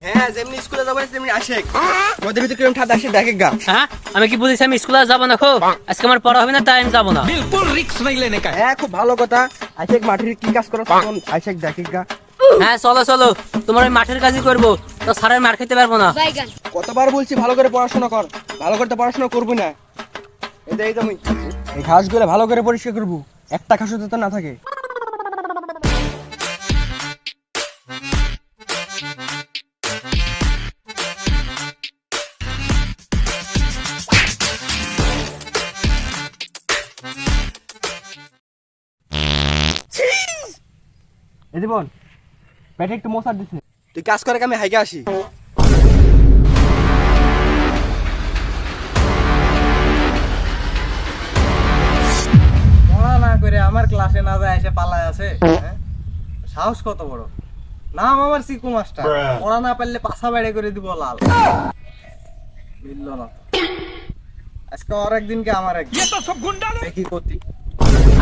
হ্যাঁ যেমনি স্কুলে যাবো তেমনি আশেক মধ্যে ভিতরে কিরম ঠাদ আসে দেখে গা। হ্যাঁ আমি কি বলেছি আমি স্কুলে যাবো না খো আজকে আমার পড়া হবে না তাই আমি যাবো না। बिल्कुल रिक्स नहीं लेने का है। হ্যাঁ খুব ভালো কথা। আশেক মাটির কি কাজ করো তখন আশেক দেখে গা। হ্যাঁ চলো চলো তোমার ওই মাঠের কাজই করবো তো স্যারের মার খেতে পারবো না। কতবার বলছি ভালো করে পড়াশোনা কর, ভালো করে তো পড়াশোনা করবি না। এই তুমি এই ঘাসগুলো ভালো করে পরিষ্কার করবো, একটা ঘাসও তো না থাকে। এই জীবন পেটে একটু মশার দিছে, তুই কাজ করে আমি হাইকে আসি। পড়া না করে আমার ক্লাসে না যায় এসে পালায় আছে। হ্যাঁ? সাহস কত বড়! নাম আমার চিকু মাস্টার, পড়া না পারলে পাছা বাইরে করে দিব লাল। মিলল না তো। আজকে আর একদিনকে আমার একদিন দেখি কতি।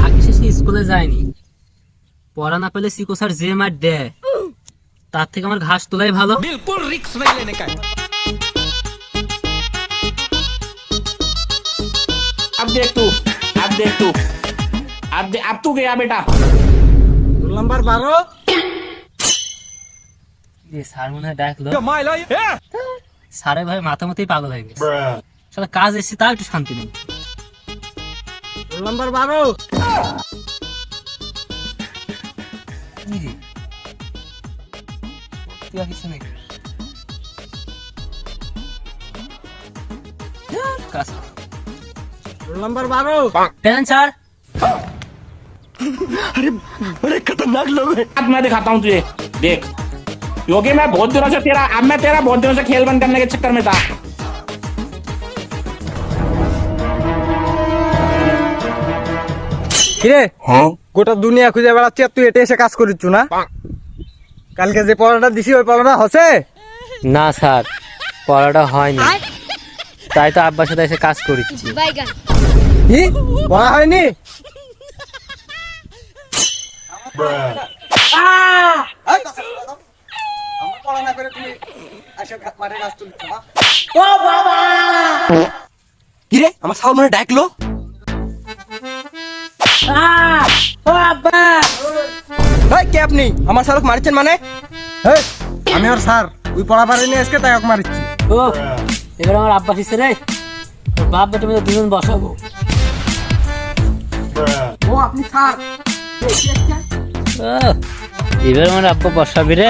আগে শেষে স্কুলে যায়নি, পড়া না পেলে সিকো স্যার যে মার দেয় তার থেকে আমার ঘাস তোলাই ভালো। बिल्कुल रिक्स नहीं लेने का है। अब देख तू अब तू गया बेटा। Roll number 12। যে স্যার মনে হয় ডাকলো, माइला ये স্যারের ভাই মাথা মতেই পাগল হয়ে গেছে। শালা কাজ এসেছে তাও একটু শান্তি নেই। Roll number 12। কি রে তুই আর কিছু নেই কাজ রোল নাম্বার 12। Pen sir. अब मैं दिखाता हूँ तुझे, देख क्योंकि मैं बहुत दिनों से तेरा बहुत दिनों से खेल बंद करने के चक्कर में था। কিরে গোটা দুনিয়া খুঁজে বেড়াচ্ছি আর তুই এটা এসে কাজ করিচ্ছ না? কালকে যে পড়াটা দিছি ওই পড়াটা হচ্ছে? না স্যার পড়াটা হয়নি, তাই তো আব্বার সাথে এসে কাজ করেছি। কি পড়া হয়নি? আমার পড়া না করে তুমি এসে মাঠে কাজ তুলছো না? কিরে আমার সাউন্ড মনে ডাকলো। এই কে আপনি? আমার শালক মারছেন মানে? এই, আমি আর স্যার ওই পড়া পারিনি আজকে তাই ওকে মারিচ্ছি। ও এবার আমার আব্বা শিখছে রে, তোর বাপ বেটা মিলে দুজন বসাবো। ও আপনি স্যার? ও, এবার আমার আব্বা বসাবি রে।